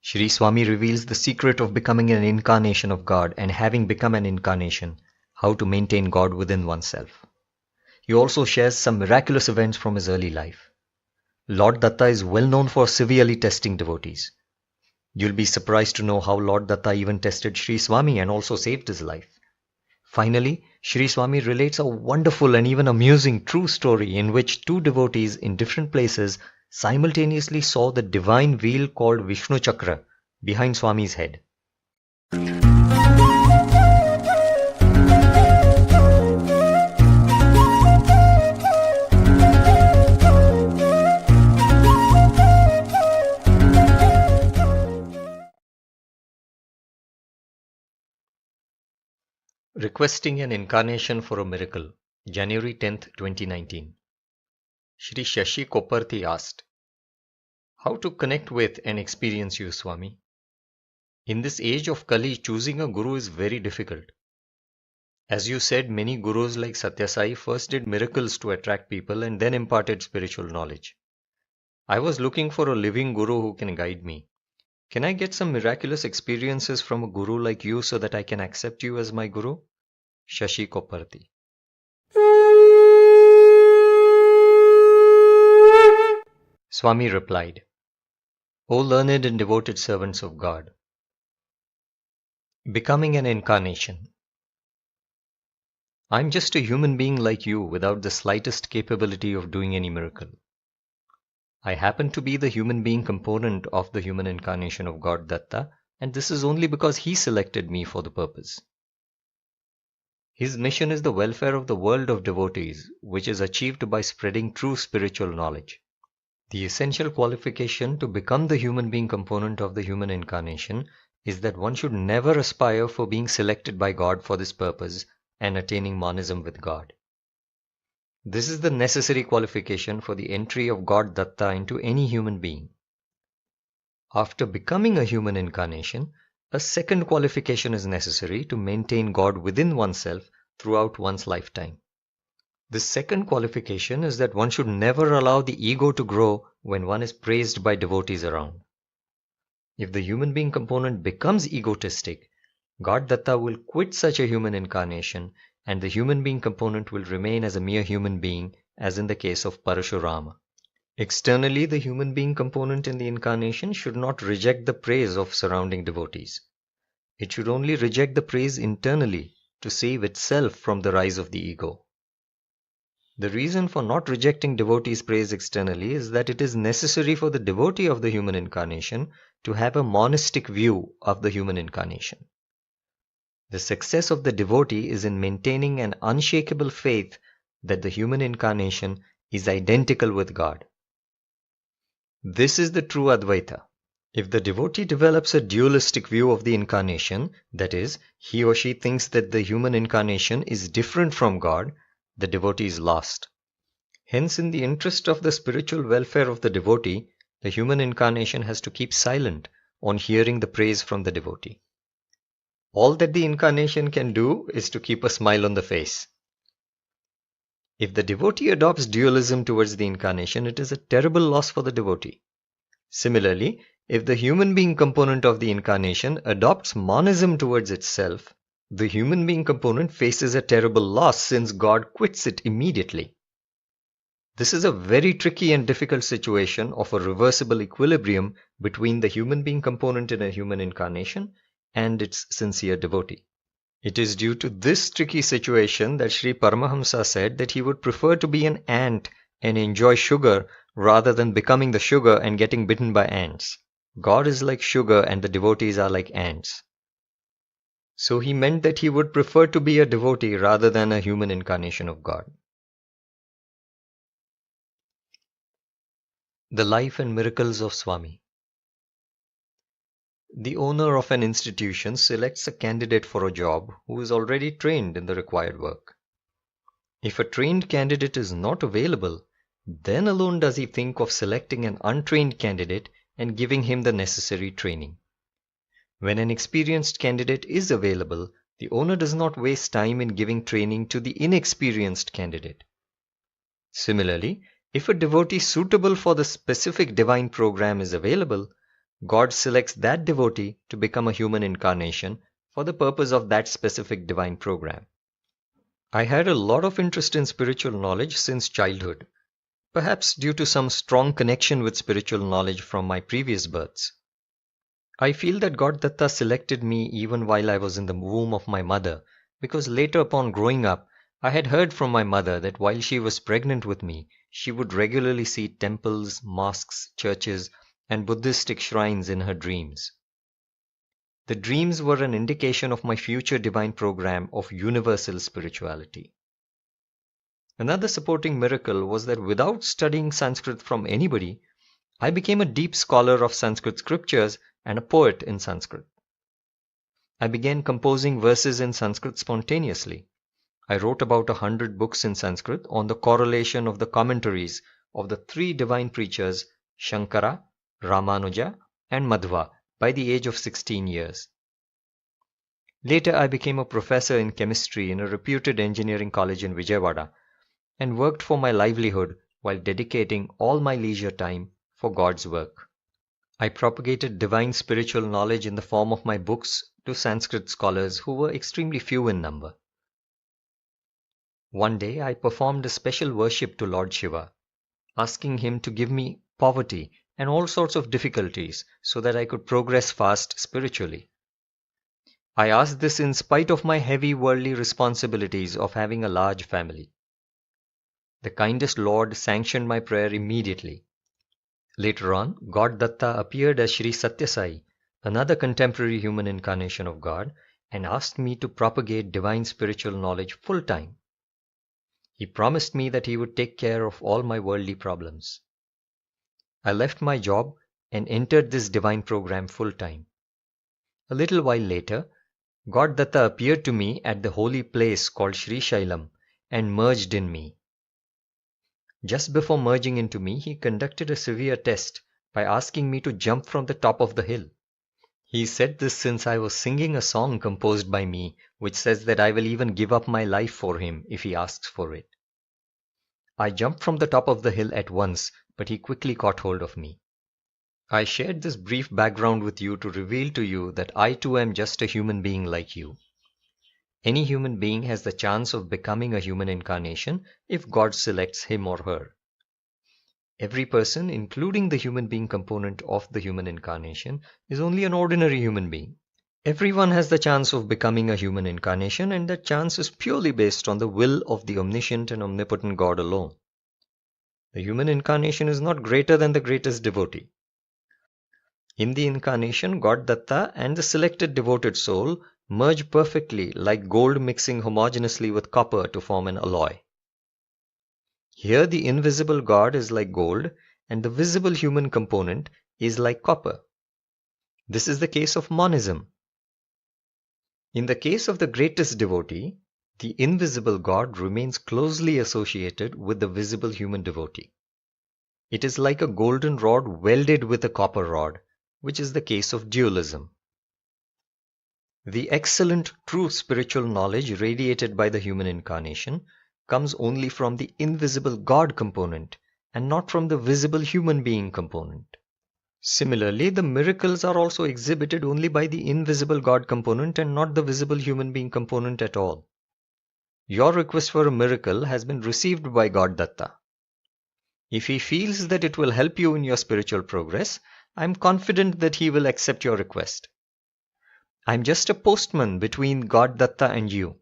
Shri Swami reveals the secret of becoming an incarnation of God and having become an incarnation, how to maintain God within oneself. He also shares some miraculous events from his early life. Lord Datta is well known for severely testing devotees. You'll be surprised to know how Lord Datta even tested Shri Swami and also saved his life. Finally, Shri Swami relates a wonderful and even amusing true story in which two devotees in different places simultaneously saw the divine wheel called Vishnu Chakra behind Swami's head. Requesting an incarnation for a miracle, January 10th, 2019. Shri Shashi Koparthi asked, how to connect with and experience you, Swami? In this age of Kali, choosing a guru is very difficult. As you said, many gurus like Satya Sai first did miracles to attract people and then imparted spiritual knowledge. I was looking for a living guru who can guide me. Can I get some miraculous experiences from a guru like you so that I can accept you as my guru? Shashi Koparthi. Swami replied, O learned and devoted servants of God, becoming an incarnation. I am just a human being like you without the slightest capability of doing any miracle. I happen to be the human being component of the human incarnation of God Datta, and this is only because he selected me for the purpose. His mission is the welfare of the world of devotees, which is achieved by spreading true spiritual knowledge. The essential qualification to become the human being component of the human incarnation is that one should never aspire for being selected by God for this purpose and attaining monism with God. This is the necessary qualification for the entry of God Datta into any human being. After becoming a human incarnation, a second qualification is necessary to maintain God within oneself throughout one's lifetime. This second qualification is that one should never allow the ego to grow when one is praised by devotees around. If the human being component becomes egotistic, God Datta will quit such a human incarnation and the human being component will remain as a mere human being, as in the case of Parashurama. Externally, the human being component in the incarnation should not reject the praise of surrounding devotees. It should only reject the praise internally to save itself from the rise of the ego. The reason for not rejecting devotees' praise externally is that it is necessary for the devotee of the human incarnation to have a monistic view of the human incarnation. The success of the devotee is in maintaining an unshakable faith that the human incarnation is identical with God. This is the true Advaita. If the devotee develops a dualistic view of the incarnation, that is, he or she thinks that the human incarnation is different from God, the devotee is lost. Hence, in the interest of the spiritual welfare of the devotee, the human incarnation has to keep silent on hearing the praise from the devotee. All that the incarnation can do is to keep a smile on the face. If the devotee adopts dualism towards the incarnation, it is a terrible loss for the devotee. Similarly, if the human being component of the incarnation adopts monism towards itself, the human being component faces a terrible loss since God quits it immediately. This is a very tricky and difficult situation of a reversible equilibrium between the human being component in a human incarnation and its sincere devotee. It is due to this tricky situation that Sri Paramahamsa said that he would prefer to be an ant and enjoy sugar rather than becoming the sugar and getting bitten by ants. God is like sugar and the devotees are like ants. So he meant that he would prefer to be a devotee rather than a human incarnation of God. The life and miracles of Swami. The owner of an institution selects a candidate for a job who is already trained in the required work. If a trained candidate is not available, then alone does he think of selecting an untrained candidate and giving him the necessary training. When an experienced candidate is available, the owner does not waste time in giving training to the inexperienced candidate. Similarly, if a devotee suitable for the specific divine program is available, God selects that devotee to become a human incarnation for the purpose of that specific divine program. I had a lot of interest in spiritual knowledge since childhood, perhaps due to some strong connection with spiritual knowledge from my previous births. I feel that God Datta selected me even while I was in the womb of my mother, because later upon growing up, I had heard from my mother that while she was pregnant with me, she would regularly see temples, mosques, churches, and Buddhistic shrines in her dreams. The dreams were an indication of my future divine program of universal spirituality. Another supporting miracle was that without studying Sanskrit from anybody, I became a deep scholar of Sanskrit scriptures and a poet in Sanskrit. I began composing verses in Sanskrit spontaneously. I wrote about 100 books in Sanskrit on the correlation of the commentaries of the three divine preachers Shankara, Ramanuja, and Madhva by the age of 16 years. Later, I became a professor in chemistry in a reputed engineering college in Vijayawada and worked for my livelihood while dedicating all my leisure time for God's work. I propagated divine spiritual knowledge in the form of my books to Sanskrit scholars who were extremely few in number. One day I performed a special worship to Lord Shiva, asking him to give me poverty and all sorts of difficulties so that I could progress fast spiritually. I asked this in spite of my heavy worldly responsibilities of having a large family. The kindest Lord sanctioned my prayer immediately. Later on, God Datta appeared as Shri Sathya Sai, another contemporary human incarnation of God, and asked me to propagate divine spiritual knowledge full-time. He promised me that he would take care of all my worldly problems. I left my job and entered this divine program full-time. A little while later, God Datta appeared to me at the holy place called Sri Shailam and merged in me. Just before merging into me, he conducted a severe test by asking me to jump from the top of the hill. He said this since I was singing a song composed by me, which says that I will even give up my life for him if he asks for it. I jumped from the top of the hill at once, but he quickly caught hold of me. I shared this brief background with you to reveal to you that I too am just a human being like you. Any human being has the chance of becoming a human incarnation if God selects him or her. Every person, including the human being component of the human incarnation, is only an ordinary human being. Everyone has the chance of becoming a human incarnation, and that chance is purely based on the will of the omniscient and omnipotent God alone. The human incarnation is not greater than the greatest devotee. In the incarnation, God Datta and the selected devoted soul merge perfectly like gold mixing homogeneously with copper to form an alloy. Here the invisible God is like gold and the visible human component is like copper. This is the case of monism. In the case of the greatest devotee, the invisible God remains closely associated with the visible human devotee. It is like a golden rod welded with a copper rod, which is the case of dualism. The excellent true spiritual knowledge radiated by the human incarnation comes only from the invisible God component and not from the visible human being component. Similarly, the miracles are also exhibited only by the invisible God component and not the visible human being component at all. Your request for a miracle has been received by God Datta. If he feels that it will help you in your spiritual progress, I am confident that he will accept your request. I am just a postman between God Datta and you.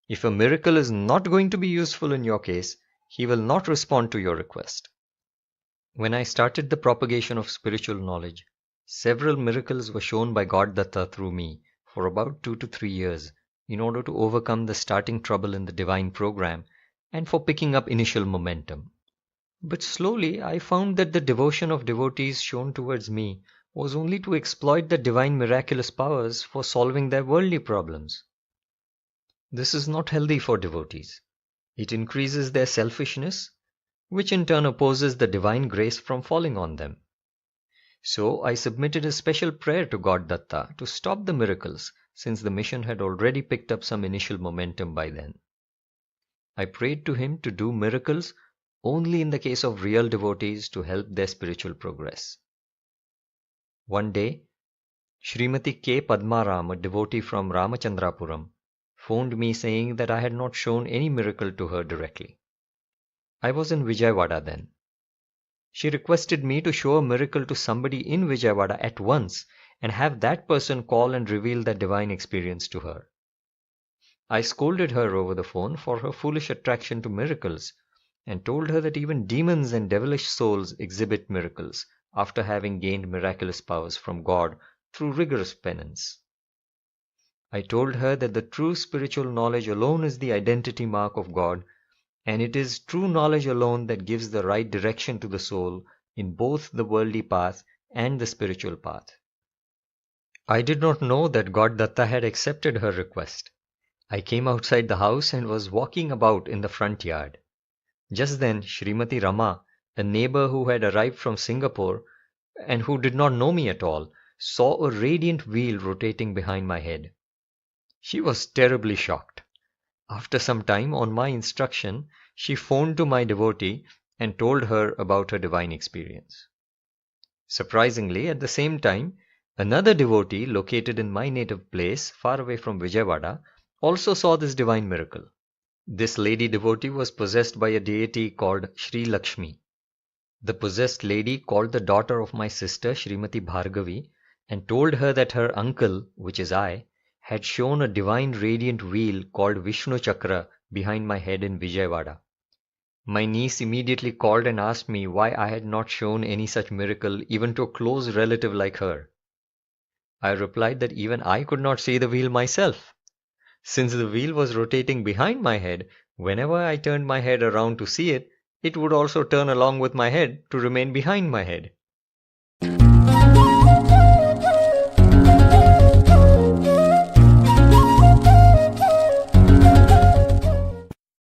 If a miracle is not going to be useful in your case, he will not respond to your request. When I started the propagation of spiritual knowledge, several miracles were shown by God Datta through me for about 2 to 3 years in order to overcome the starting trouble in the divine program and for picking up initial momentum. But slowly I found that the devotion of devotees shown towards me was only to exploit the divine miraculous powers for solving their worldly problems. This is not healthy for devotees. It increases their selfishness, which in turn opposes the divine grace from falling on them. So I submitted a special prayer to God Datta to stop the miracles, since the mission had already picked up some initial momentum by then. I prayed to him to do miracles only in the case of real devotees to help their spiritual progress. One day, Srimati K. Padmaram, a devotee from Ramachandrapuram, phoned me saying that I had not shown any miracle to her directly. I was in Vijayawada then. She requested me to show a miracle to somebody in Vijayawada at once and have that person call and reveal that divine experience to her. I scolded her over the phone for her foolish attraction to miracles and told her that even demons and devilish souls exhibit miracles after having gained miraculous powers from God through rigorous penance. I told her that the true spiritual knowledge alone is the identity mark of God, and it is true knowledge alone that gives the right direction to the soul in both the worldly path and the spiritual path. I did not know that God Datta had accepted her request. I came outside the house and was walking about in the front yard. Just then, Srimati Rama, a neighbor who had arrived from Singapore and who did not know me at all, saw a radiant wheel rotating behind my head. She was terribly shocked. After some time, on my instruction, she phoned to my devotee and told her about her divine experience. Surprisingly, at the same time, another devotee located in my native place, far away from Vijayawada, also saw this divine miracle. This lady devotee was possessed by a deity called Shri Lakshmi. The possessed lady called the daughter of my sister, Srimati Bhargavi, and told her that her uncle, which is I, had shown a divine radiant wheel called Vishnu Chakra behind my head in Vijayawada. My niece immediately called and asked me why I had not shown any such miracle even to a close relative like her. I replied that even I could not see the wheel myself. Since the wheel was rotating behind my head, whenever I turned my head around to see it, it would also turn along with my head to remain behind my head.